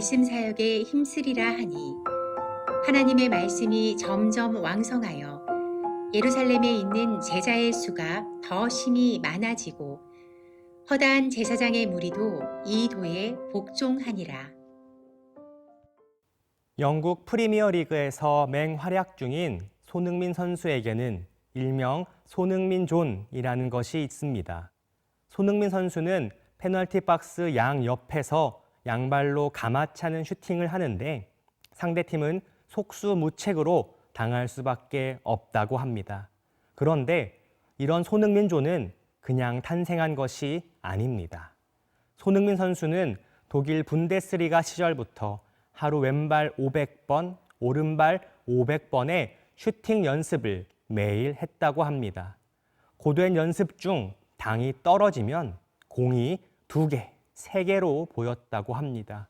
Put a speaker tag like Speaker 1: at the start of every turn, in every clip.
Speaker 1: 말씀 사역에 힘쓰리라 하니 하나님의 말씀이 점점 왕성하여 예루살렘에 있는 제자의 수가 더 심히 많아지고 허다한 제사장의 무리도 이 도에 복종하니라.
Speaker 2: 영국 프리미어리그에서 맹활약 중인 손흥민 선수에게는 일명 손흥민 존이라는 것이 있습니다. 손흥민 선수는 페널티 박스 양 옆에서 양발로 감아차는 슈팅을 하는데 상대팀은 속수무책으로 당할 수밖에 없다고 합니다. 그런데 이런 손흥민 존은 그냥 탄생한 것이 아닙니다. 손흥민 선수는 독일 분데스리가 시절부터 하루 왼발 500번, 오른발 500번의 슈팅 연습을 매일 했다고 합니다. 고된 연습 중 당이 떨어지면 공이 2개, 3개로 보였다고 합니다.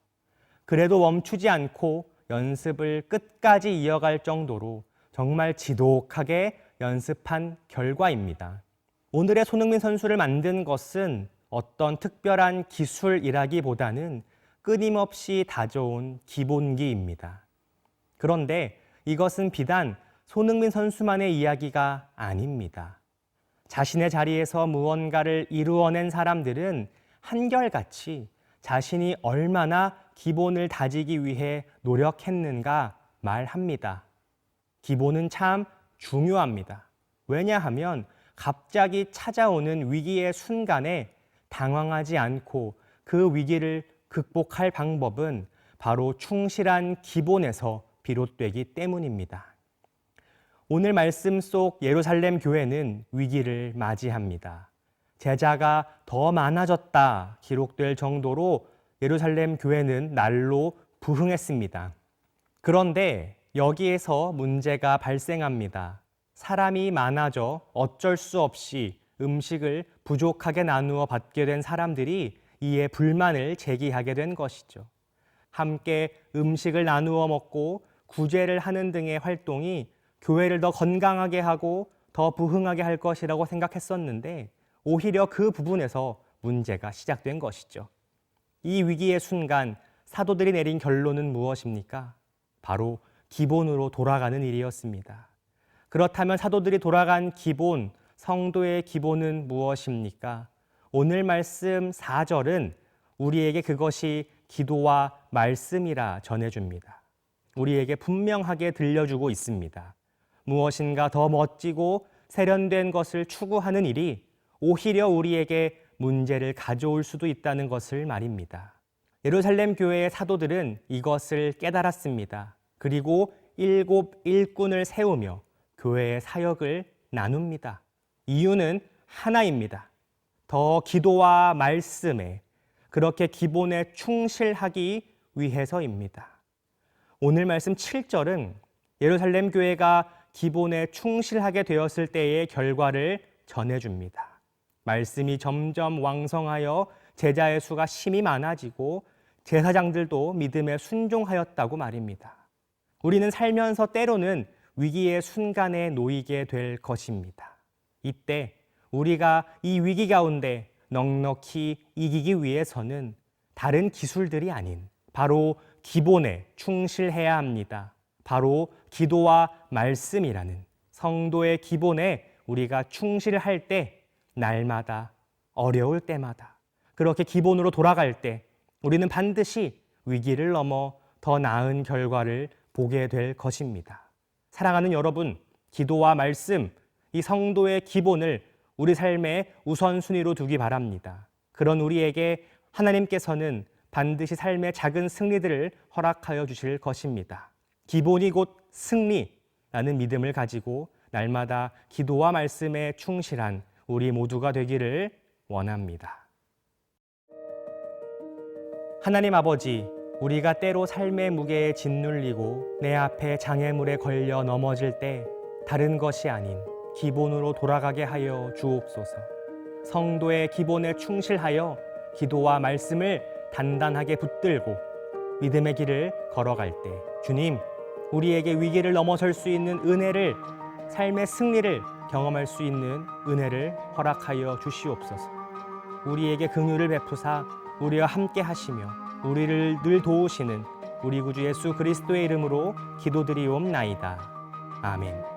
Speaker 2: 그래도 멈추지 않고 연습을 끝까지 이어갈 정도로 정말 지독하게 연습한 결과입니다. 오늘의 손흥민 선수를 만든 것은 어떤 특별한 기술이라기보다는 끊임없이 다져온 기본기입니다. 그런데 이것은 비단 손흥민 선수만의 이야기가 아닙니다. 자신의 자리에서 무언가를 이루어낸 사람들은 한결같이 자신이 얼마나 기본을 다지기 위해 노력했는가 말합니다. 기본은 참 중요합니다. 왜냐하면 갑자기 찾아오는 위기의 순간에 당황하지 않고 그 위기를 극복할 방법은 바로 충실한 기본에서 비롯되기 때문입니다. 오늘 말씀 속 예루살렘 교회는 위기를 맞이합니다. 제자가 더 많아졌다 기록될 정도로 예루살렘 교회는 날로 부흥했습니다. 그런데 여기에서 문제가 발생합니다. 사람이 많아져 어쩔 수 없이 음식을 부족하게 나누어 받게 된 사람들이 이에 불만을 제기하게 된 것이죠. 함께 음식을 나누어 먹고 구제를 하는 등의 활동이 교회를 더 건강하게 하고 더 부흥하게 할 것이라고 생각했었는데 오히려 그 부분에서 문제가 시작된 것이죠. 이 위기의 순간 사도들이 내린 결론은 무엇입니까? 바로 기본으로 돌아가는 일이었습니다. 그렇다면 사도들이 돌아간 기본, 성도의 기본은 무엇입니까? 오늘 말씀 4절은 우리에게 그것이 기도와 말씀이라 전해줍니다. 우리에게 분명하게 들려주고 있습니다. 무엇인가 더 멋지고 세련된 것을 추구하는 일이 오히려 우리에게 문제를 가져올 수도 있다는 것을 말입니다. 예루살렘 교회의 사도들은 이것을 깨달았습니다. 그리고 7 일꾼을 세우며 교회의 사역을 나눕니다. 이유는 하나입니다. 더 기도와 말씀에 그렇게 기본에 충실하기 위해서입니다. 오늘 말씀 7절은 예루살렘 교회가 기본에 충실하게 되었을 때의 결과를 전해줍니다. 말씀이 점점 왕성하여 제자의 수가 심히 많아지고 제사장들도 믿음에 순종하였다고 말입니다. 우리는 살면서 때로는 위기의 순간에 놓이게 될 것입니다. 이때 우리가 이 위기 가운데 넉넉히 이기기 위해서는 다른 기술들이 아닌 바로 기본에 충실해야 합니다. 바로 기도와 말씀이라는 성도의 기본에 우리가 충실할 때 날마다 어려울 때마다 그렇게 기본으로 돌아갈 때 우리는 반드시 위기를 넘어 더 나은 결과를 보게 될 것입니다. 사랑하는 여러분, 기도와 말씀, 이 성도의 기본을 우리 삶의 우선순위로 두기 바랍니다. 그런 우리에게 하나님께서는 반드시 삶의 작은 승리들을 허락하여 주실 것입니다. 기본이 곧 승리라는 믿음을 가지고 날마다 기도와 말씀에 충실한 우리 모두가 되기를 원합니다. 하나님 아버지, 우리가 때로 삶의 무게에 짓눌리고 내 앞에 장애물에 걸려 넘어질 때 다른 것이 아닌 기본으로 돌아가게 하여 주옵소서. 성도의 기본에 충실하여 기도와 말씀을 단단하게 붙들고 믿음의 길을 걸어갈 때 주님, 우리에게 위기를 넘어설 수 있는 은혜를, 삶의 승리를 경험할 수 있는 은혜를 허락하여 주시옵소서. 우리에게 긍휼을 베푸사 우리와 함께 하시며 우리를 늘 도우시는 우리 구주 예수 그리스도의 이름으로 기도드리옵나이다. 아멘.